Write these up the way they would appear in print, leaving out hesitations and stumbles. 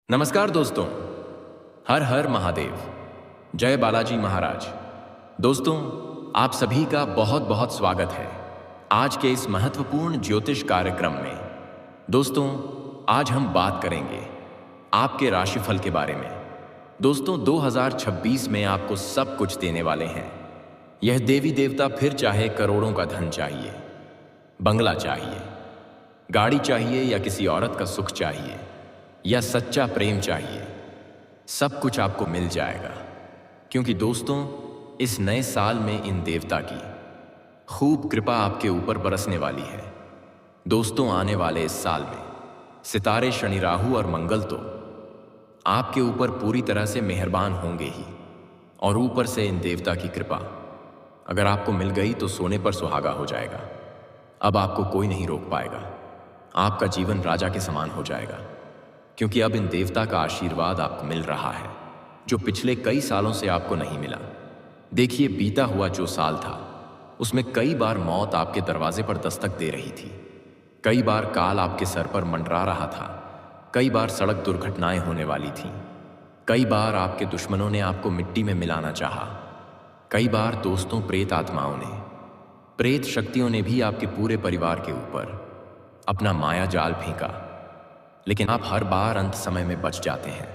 नमस्कार दोस्तों। हर हर महादेव। जय बालाजी महाराज। दोस्तों, आप सभी का बहुत बहुत स्वागत है आज के इस महत्वपूर्ण ज्योतिष कार्यक्रम में। दोस्तों, आज हम बात करेंगे आपके राशिफल के बारे में। दोस्तों, 2026 में आपको सब कुछ देने वाले हैं। यह देवी देवता फिर चाहे करोड़ों का धन चाहिए, बंगला चाहिए, गाड़ी चाहिए, या किसी औरत का सुख चाहिए, या सच्चा प्रेम चाहिए, सब कुछ आपको मिल जाएगा। क्योंकि दोस्तों, इस नए साल में इन देवता की खूब कृपा आपके ऊपर बरसने वाली है। दोस्तों, आने वाले इस साल में सितारे शनि, राहु और मंगल तो आपके ऊपर पूरी तरह से मेहरबान होंगे ही, और ऊपर से इन देवता की कृपा अगर आपको मिल गई तो सोने पर सुहागा हो जाएगा। अब आपको कोई नहीं रोक पाएगा। आपका जीवन राजा के समान हो जाएगा, क्योंकि अब इन देवता का आशीर्वाद आपको मिल रहा है, जो पिछले कई सालों से आपको नहीं मिला। देखिए, बीता हुआ जो साल था उसमें कई बार मौत आपके दरवाजे पर दस्तक दे रही थी, कई बार काल आपके सर पर मंडरा रहा था, कई बार सड़क दुर्घटनाएं होने वाली थीं, कई बार आपके दुश्मनों ने आपको मिट्टी में मिलाना चाहा, कई बार दोस्तों, प्रेत आत्माओं ने, प्रेत शक्तियों ने भी आपके पूरे परिवार के ऊपर अपना माया जाल फेंका। लेकिन आप हर बार अंत समय में बच जाते हैं।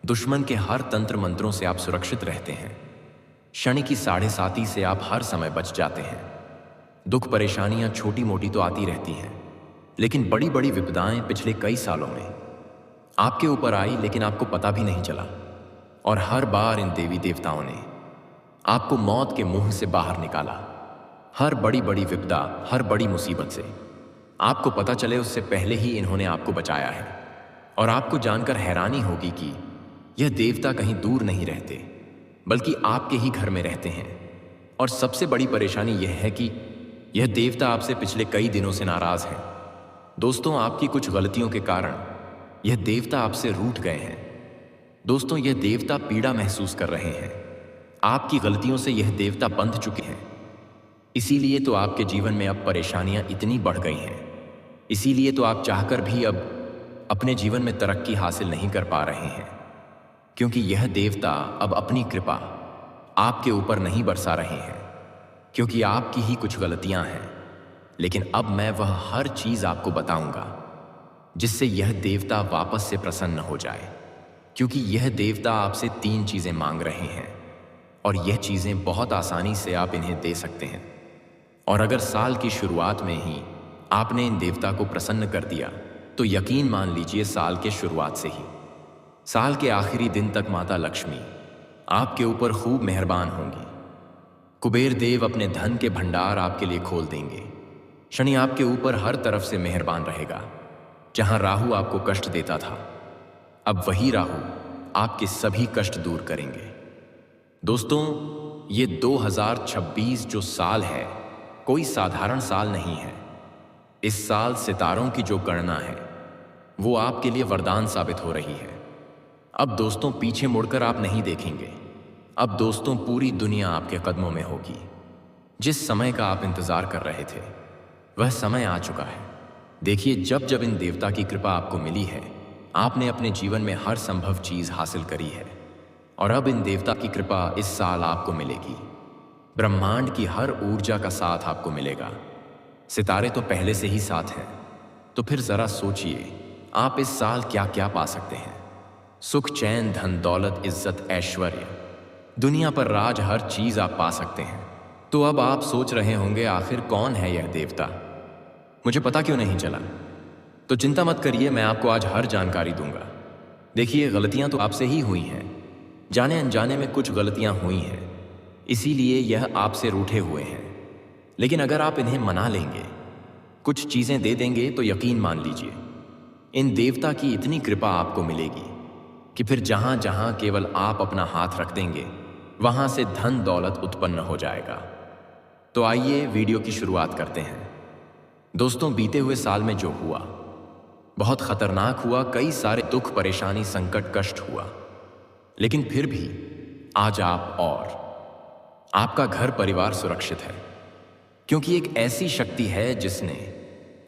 दुश्मन के हर तंत्र मंत्रों से आप सुरक्षित रहते हैं। शनि की 7.5 से आप हर समय बच जाते हैं। दुख परेशानियां छोटी मोटी तो आती रहती हैं, लेकिन बड़ी बड़ी विपदाएं पिछले कई सालों में आपके ऊपर आई, लेकिन आपको पता भी नहीं चला। और हर बार इन देवी देवताओं ने आपको मौत के मुंह से बाहर निकाला। हर बड़ी बड़ी विपदा, हर बड़ी मुसीबत से आपको पता चले उससे पहले ही इन्होंने आपको बचाया है। और आपको जानकर हैरानी होगी कि यह देवता कहीं दूर नहीं रहते, बल्कि आपके ही घर में रहते हैं। और सबसे बड़ी परेशानी यह है कि यह देवता आपसे पिछले कई दिनों से नाराज हैं। दोस्तों, आपकी कुछ गलतियों के कारण यह देवता आपसे रूठ गए हैं। दोस्तों, यह देवता पीड़ा महसूस कर रहे हैं। आपकी गलतियों से यह देवता बंध चुके हैं। इसीलिए तो आपके जीवन में अब परेशानियां इतनी बढ़ गई हैं। इसीलिए तो आप चाहकर भी अब अपने जीवन में तरक्की हासिल नहीं कर पा रहे हैं, क्योंकि यह देवता अब अपनी कृपा आपके ऊपर नहीं बरसा रहे हैं, क्योंकि आपकी ही कुछ गलतियां हैं। लेकिन अब मैं वह हर चीज आपको बताऊंगा जिससे यह देवता वापस से प्रसन्न हो जाए। क्योंकि यह देवता आपसे 3 चीजें मांग रहे हैं, और यह चीजें बहुत आसानी से आप इन्हें दे सकते हैं। और अगर साल की शुरुआत में ही आपने इन देवता को प्रसन्न कर दिया तो यकीन मान लीजिए, साल के शुरुआत से ही साल के आखिरी दिन तक माता लक्ष्मी आपके ऊपर खूब मेहरबान होंगी। कुबेर देव अपने धन के भंडार आपके लिए खोल देंगे। शनि आपके ऊपर हर तरफ से मेहरबान रहेगा। जहां राहु आपको कष्ट देता था, अब वही राहु आपके सभी कष्ट दूर करेंगे। दोस्तों, ये 2026 जो साल है, कोई साधारण साल नहीं है। इस साल सितारों की जो गणना है वो आपके लिए वरदान साबित हो रही है। अब दोस्तों, पीछे मुड़कर आप नहीं देखेंगे। अब दोस्तों, पूरी दुनिया आपके कदमों में होगी। जिस समय का आप इंतजार कर रहे थे वह समय आ चुका है। देखिए, जब जब इन देवता की कृपा आपको मिली है, आपने अपने जीवन में हर संभव चीज हासिल करी है। और अब इन देवता की कृपा इस साल आपको मिलेगी। ब्रह्मांड की हर ऊर्जा का साथ आपको मिलेगा। सितारे तो पहले से ही साथ हैं। तो फिर जरा सोचिए, आप इस साल क्या क्या पा सकते हैं। सुख, चैन, धन, दौलत, इज्जत, ऐश्वर्य, दुनिया पर राज, हर चीज आप पा सकते हैं। तो अब आप सोच रहे होंगे, आखिर कौन है यह देवता, मुझे पता क्यों नहीं चला। तो चिंता मत करिए, मैं आपको आज हर जानकारी दूंगा। देखिए, गलतियां तो आपसे ही हुई हैं, जाने अनजाने में कुछ गलतियां हुई हैं, इसीलिए यह आपसे रूठे हुए हैं। लेकिन अगर आप इन्हें मना लेंगे, कुछ चीजें दे देंगे, तो यकीन मान लीजिए, इन देवता की इतनी कृपा आपको मिलेगी कि फिर जहां जहां केवल आप अपना हाथ रख देंगे, वहां से धन दौलत उत्पन्न हो जाएगा। तो आइए वीडियो की शुरुआत करते हैं। दोस्तों, बीते हुए साल में जो हुआ बहुत खतरनाक हुआ। कई सारे दुख, परेशानी, संकट, कष्ट हुआ। लेकिन फिर भी आज आप और आपका घर परिवार सुरक्षित है, क्योंकि एक ऐसी शक्ति है जिसने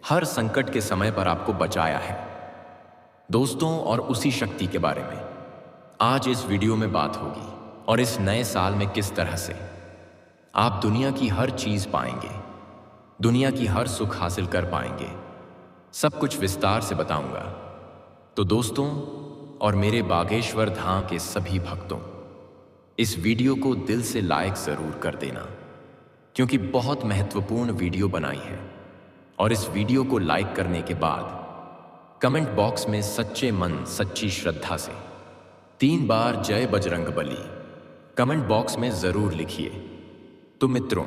हर संकट के समय पर आपको बचाया है। दोस्तों, और उसी शक्ति के बारे में आज इस वीडियो में बात होगी। और इस नए साल में किस तरह से आप दुनिया की हर चीज पाएंगे, दुनिया की हर सुख हासिल कर पाएंगे, सब कुछ विस्तार से बताऊंगा। तो दोस्तों और मेरे बागेश्वर धाम के सभी भक्तों, इस वीडियो को दिल से लाइक जरूर कर देना, क्योंकि बहुत महत्वपूर्ण वीडियो बनाई है। और इस वीडियो को लाइक करने के बाद कमेंट बॉक्स में सच्चे मन सच्ची श्रद्धा से 3 बार जय बजरंगबली कमेंट बॉक्स में जरूर लिखिए। तो मित्रों,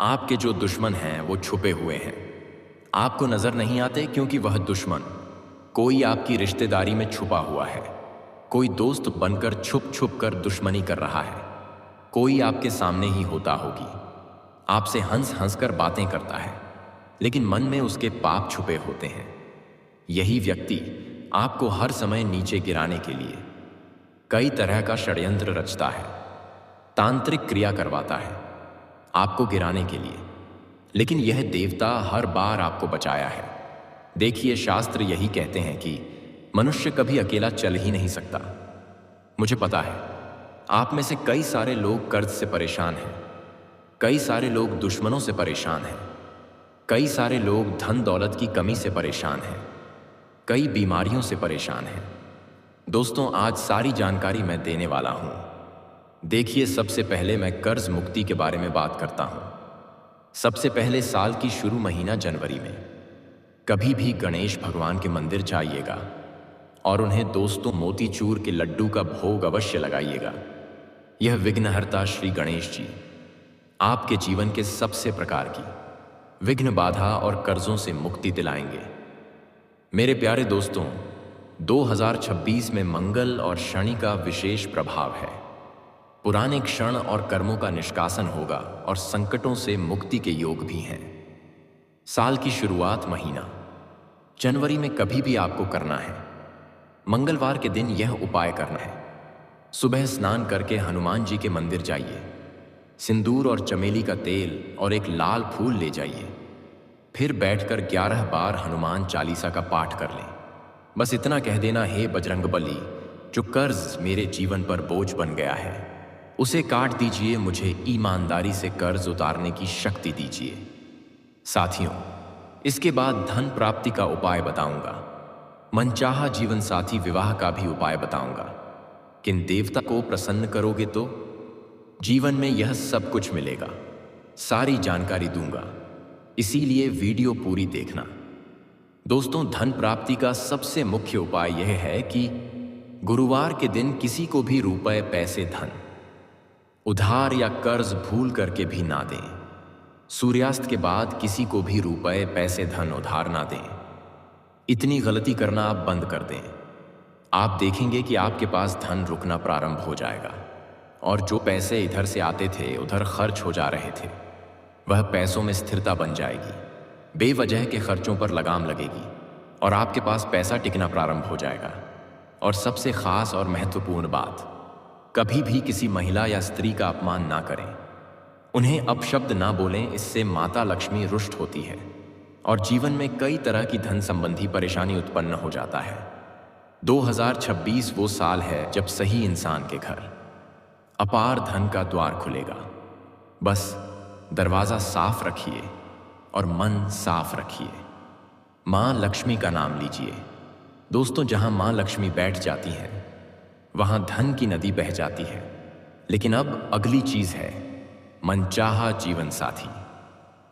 आपके जो दुश्मन हैं वो छुपे हुए हैं, आपको नजर नहीं आते, क्योंकि वह दुश्मन कोई आपकी रिश्तेदारी में छुपा हुआ है, कोई दोस्त बनकर छुप छुप कर दुश्मनी कर रहा है, कोई आपके सामने ही होता होगी, आपसे हंस हंस कर बातें करता है, लेकिन मन में उसके पाप छुपे होते हैं। यही व्यक्ति आपको हर समय नीचे गिराने के लिए कई तरह का षड्यंत्र रचता है, तांत्रिक क्रिया करवाता है आपको गिराने के लिए, लेकिन यह देवता हर बार आपको बचाया है। देखिए, शास्त्र यही कहते हैं कि मनुष्य कभी अकेला चल ही नहीं सकता। मुझे पता है आप में से कई सारे लोग कर्ज से परेशान हैं, कई सारे लोग दुश्मनों से परेशान हैं, कई सारे लोग धन दौलत की कमी से परेशान हैं, कई बीमारियों से परेशान हैं। दोस्तों, आज सारी जानकारी मैं देने वाला हूं। देखिए, सबसे पहले मैं कर्ज मुक्ति के बारे में बात करता हूं। सबसे पहले साल की शुरू महीना जनवरी में कभी भी गणेश भगवान के मंदिर जाइएगा और उन्हें दोस्तों मोतीचूर के लड्डू का भोग अवश्य लगाइएगा। यह विघ्नहर्ता श्री गणेश जी आपके जीवन के सबसे प्रकार की विघ्न बाधा और कर्जों से मुक्ति दिलाएंगे। मेरे प्यारे दोस्तों, 2026 में मंगल और शनि का विशेष प्रभाव है। पुराने क्षण और कर्मों का निष्कासन होगा और संकटों से मुक्ति के योग भी हैं। साल की शुरुआत महीना जनवरी में कभी भी आपको करना है। मंगलवार के दिन यह उपाय करना है। सुबह स्नान करके हनुमान जी के मंदिर जाइए, सिंदूर और चमेली का तेल और एक लाल फूल ले जाइए, फिर बैठकर 11 बार हनुमान चालीसा का पाठ कर लें। बस इतना कह देना, हे बजरंगबली, जो कर्ज मेरे जीवन पर बोझ बन गया है उसे काट दीजिए, मुझे ईमानदारी से कर्ज उतारने की शक्ति दीजिए। साथियों, इसके बाद धन प्राप्ति का उपाय बताऊंगा, मनचाहा जीवन साथी विवाह का भी उपाय बताऊंगा। किन देवता को प्रसन्न करोगे तो जीवन में यह सब कुछ मिलेगा, सारी जानकारी दूंगा, इसीलिए वीडियो पूरी देखना। दोस्तों, धन प्राप्ति का सबसे मुख्य उपाय यह है कि गुरुवार के दिन किसी को भी रुपए, पैसे, धन उधार या कर्ज भूल करके भी ना दें। सूर्यास्त के बाद किसी को भी रुपए, पैसे, धन उधार ना दें। इतनी गलती करना आप बंद कर दें। आप देखेंगे कि आपके पास धन रुकना प्रारंभ हो जाएगा और जो पैसे इधर से आते थे उधर खर्च हो जा रहे थे, वह पैसों में स्थिरता बन जाएगी। बेवजह के खर्चों पर लगाम लगेगी और आपके पास पैसा टिकना प्रारंभ हो जाएगा। और सबसे खास और महत्वपूर्ण बात, कभी भी किसी महिला या स्त्री का अपमान ना करें, उन्हें अपशब्द ना बोलें, इससे माता लक्ष्मी रुष्ट होती है और जीवन में कई तरह की धन संबंधी परेशानी उत्पन्न हो जाता है। 2026 वो साल है जब सही इंसान के घर अपार धन का द्वार खुलेगा। बस दरवाजा साफ रखिए और मन साफ रखिए। मां लक्ष्मी का नाम लीजिए। दोस्तों, जहां मां लक्ष्मी बैठ जाती हैं वहां धन की नदी बह जाती है। लेकिन अब अगली चीज है मनचाहा जीवन साथी।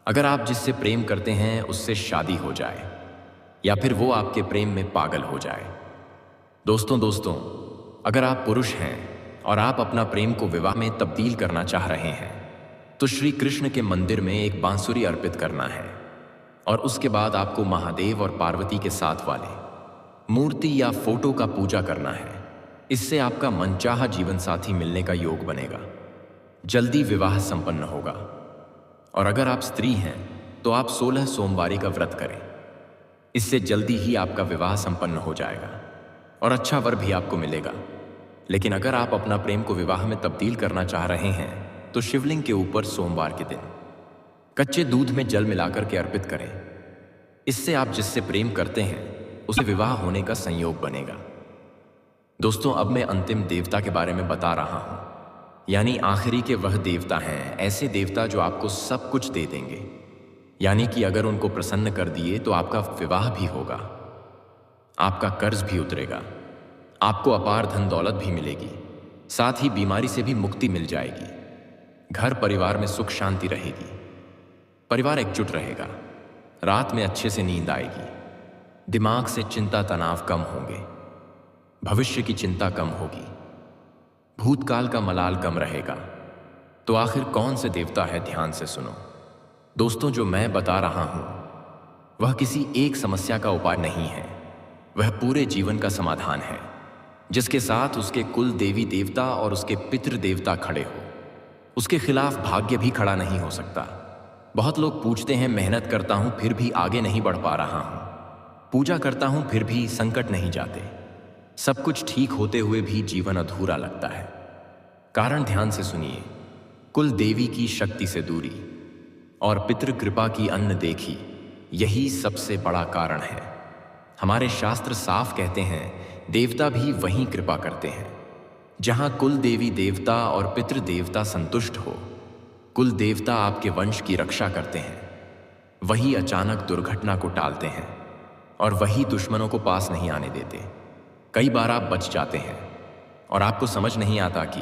अगर आप जिससे प्रेम करते हैं उससे शादी हो जाए या फिर वो आपके प्रेम में पागल हो जाए। दोस्तों, अगर आप पुरुष हैं और आप अपना प्रेम को विवाह में तब्दील करना चाह रहे हैं तो श्री कृष्ण के मंदिर में एक बांसुरी अर्पित करना है और उसके बाद आपको महादेव और पार्वती के साथ वाले मूर्ति या फोटो का पूजा करना है। इससे आपका मनचाहा जीवन साथी मिलने का योग बनेगा, जल्दी विवाह संपन्न होगा। और अगर आप स्त्री हैं तो आप 16 सोमवारी का व्रत करें, इससे जल्दी ही आपका विवाह संपन्न हो जाएगा और अच्छा वर भी आपको मिलेगा। लेकिन अगर आप अपना प्रेम को विवाह में तब्दील करना चाह रहे हैं तो शिवलिंग के ऊपर सोमवार के दिन कच्चे दूध में जल मिलाकर के अर्पित करें। इससे आप जिससे प्रेम करते हैं उसे विवाह होने का संयोग बनेगा। दोस्तों, अब मैं अंतिम देवता के बारे में बता रहा हूं, यानी आखिरी के वह देवता हैं, ऐसे देवता जो आपको सब कुछ दे देंगे। यानी कि अगर उनको प्रसन्न कर दिए तो आपका विवाह भी होगा, आपका कर्ज भी उतरेगा, आपको अपार धन दौलत भी मिलेगी, साथ ही बीमारी से भी मुक्ति मिल जाएगी, घर परिवार में सुख शांति रहेगी, परिवार एकजुट रहेगा, रात में अच्छे से नींद आएगी, दिमाग से चिंता तनाव कम होंगे, भविष्य की चिंता कम होगी, भूतकाल का मलाल कम रहेगा। तो आखिर कौन से देवता है, ध्यान से सुनो। दोस्तों, जो मैं बता रहा हूं वह किसी एक समस्या का उपाय नहीं है, वह पूरे जीवन का समाधान है, जिसके साथ उसके कुल देवी देवता और उसके पितृ देवता खड़े हो। उसके खिलाफ भाग्य भी खड़ा नहीं हो सकता। बहुत लोग पूछते हैं, मेहनत करता हूं फिर भी आगे नहीं बढ़ पा रहा हूं, पूजा करता हूं फिर भी संकट नहीं जाते, सब कुछ ठीक होते हुए भी जीवन अधूरा लगता है। कारण ध्यान से सुनिए। कुल देवी की शक्ति से दूरी और पितृ कृपा की अन्न देखी, यही सबसे बड़ा कारण है। हमारे शास्त्र साफ कहते हैं, देवता भी वहीं कृपा करते हैं जहां कुल देवी देवता और पितृ देवता संतुष्ट हो। कुल देवता आपके वंश की रक्षा करते हैं, वही अचानक दुर्घटना को टालते हैं और वही दुश्मनों को पास नहीं आने देते। कई बार आप बच जाते हैं और आपको समझ नहीं आता कि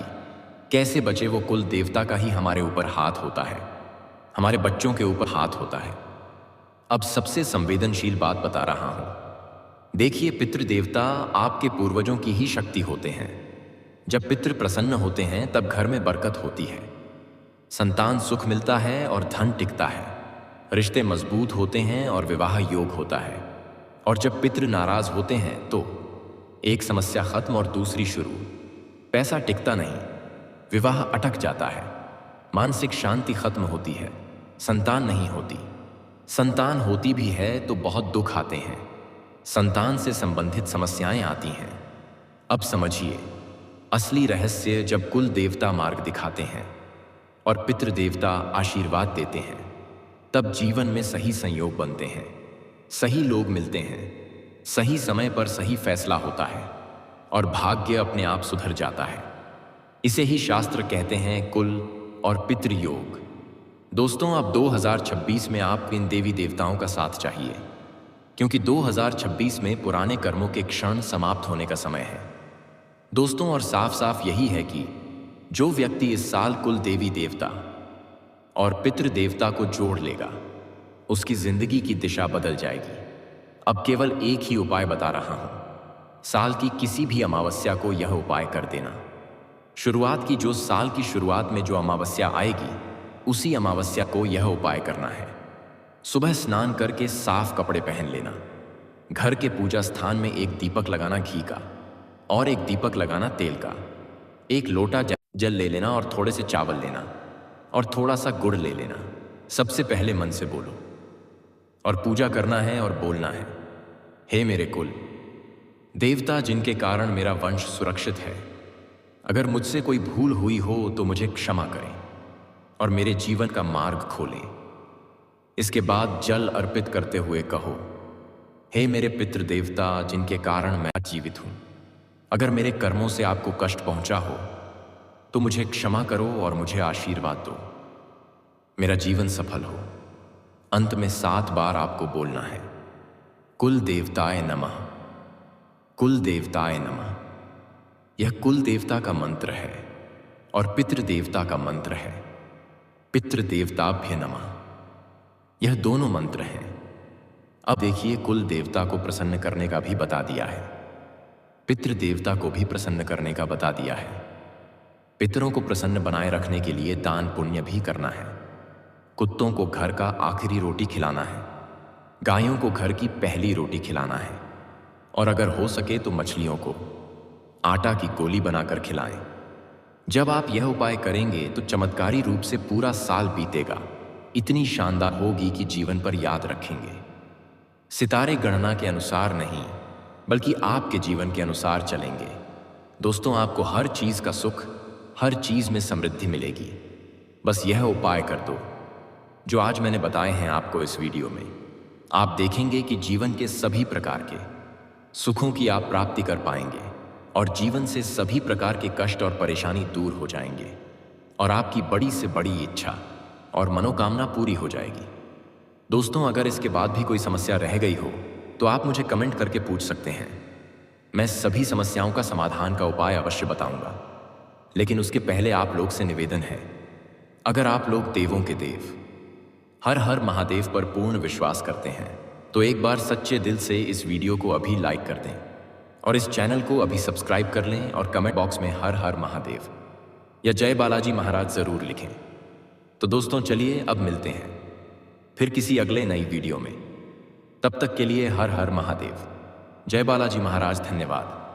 कैसे बचे। वो कुल देवता का ही हमारे ऊपर हाथ होता है, हमारे बच्चों के ऊपर हाथ होता है। अब सबसे संवेदनशील बात बता रहा हूं। देखिए, पितृ देवता आपके पूर्वजों की ही शक्ति होते हैं। जब पितृ प्रसन्न होते हैं तब घर में बरकत होती है, संतान सुख मिलता है और धन टिकता है, रिश्ते मजबूत होते हैं और विवाह योग होता है। और जब पितृ नाराज होते हैं तो एक समस्या खत्म और दूसरी शुरू। पैसा टिकता नहीं, विवाह अटक जाता है, मानसिक शांति खत्म होती है, संतान नहीं होती, संतान होती भी है तो बहुत दुख आते हैं, संतान से संबंधित समस्याएं आती हैं। अब समझिए असली रहस्य। जब कुल देवता मार्ग दिखाते हैं और पितृ देवता आशीर्वाद देते हैं, तब जीवन में सही संयोग बनते हैं, सही लोग मिलते हैं, सही समय पर सही फैसला होता है और भाग्य अपने आप सुधर जाता है। इसे ही शास्त्र कहते हैं कुल और पितृ योग। दोस्तों, अब 2026 में आप इन देवी देवताओं का साथ चाहिए, क्योंकि 2026 में पुराने कर्मों के क्षण समाप्त होने का समय है। दोस्तों, और साफ साफ यही है कि जो व्यक्ति इस साल कुल देवी देवता और पितृ देवता को जोड़ लेगा, उसकी जिंदगी की दिशा बदल जाएगी। अब केवल एक ही उपाय बता रहा हूं, साल की किसी भी अमावस्या को यह उपाय कर देना। शुरुआत की जो साल की शुरुआत में जो अमावस्या आएगी, उसी अमावस्या को यह उपाय करना है। सुबह स्नान करके साफ कपड़े पहन लेना, घर के पूजा स्थान में एक दीपक लगाना घी का और एक दीपक लगाना तेल का, एक लोटा जल ले लेना और थोड़े से चावल लेना और थोड़ा सा गुड़ ले लेना। सबसे पहले मन से बोलो और पूजा करना है और बोलना है, हे मेरे कुल देवता जिनके कारण मेरा वंश सुरक्षित है, अगर मुझसे कोई भूल हुई हो तो मुझे क्षमा करें और मेरे जीवन का मार्ग खोलें। इसके बाद जल अर्पित करते हुए कहो, हे मेरे पितृ देवता जिनके कारण मैं जीवित हूं, अगर मेरे कर्मों से आपको कष्ट पहुंचा हो तो मुझे क्षमा करो और मुझे आशीर्वाद दो, मेरा जीवन सफल हो। अंत में 7 बार आपको बोलना है, कुल देवताय नमः, कुल देवताय नमः। यह कुल देवता का मंत्र है और पितृ देवता का मंत्र है, पितृ देवताभ्य नमः। यह दोनों मंत्र हैं। अब देखिए, कुल देवता को प्रसन्न करने का भी बता दिया है, पितृ देवता को भी प्रसन्न करने का बता दिया है। पितरों को प्रसन्न बनाए रखने के लिए दान पुण्य भी करना है, कुत्तों को घर का आखिरी रोटी खिलाना है, गायों को घर की पहली रोटी खिलाना है और अगर हो सके तो मछलियों को आटा की गोली बनाकर खिलाएं। जब आप यह उपाय करेंगे तो चमत्कारी रूप से पूरा साल बीतेगा, इतनी शानदार होगी कि जीवन पर याद रखेंगे। सितारे गणना के अनुसार नहीं बल्कि आपके जीवन के अनुसार चलेंगे। दोस्तों, आपको हर चीज का सुख, हर चीज में समृद्धि मिलेगी। बस यह उपाय कर दो जो आज मैंने बताए हैं आपको इस वीडियो में। आप देखेंगे कि जीवन के सभी प्रकार के सुखों की आप प्राप्ति कर पाएंगे और जीवन से सभी प्रकार के कष्ट और परेशानी दूर हो जाएंगे और आपकी बड़ी से बड़ी इच्छा और मनोकामना पूरी हो जाएगी। दोस्तों, अगर इसके बाद भी कोई समस्या रह गई हो तो आप मुझे कमेंट करके पूछ सकते हैं। मैं सभी समस्याओं का समाधान का उपाय अवश्य बताऊंगा। लेकिन उसके पहले आप लोग से निवेदन है, अगर आप लोग देवों के देव हर हर महादेव पर पूर्ण विश्वास करते हैं तो एक बार सच्चे दिल से इस वीडियो को अभी लाइक कर दें और इस चैनल को अभी सब्सक्राइब कर लें और कमेंट बॉक्स में हर हर महादेव या जय बालाजी महाराज जरूर लिखें। तो दोस्तों चलिए अब मिलते हैं फिर किसी अगले नई वीडियो में। तब तक के लिए हर हर महादेव। जय बालाजी महाराज। धन्यवाद।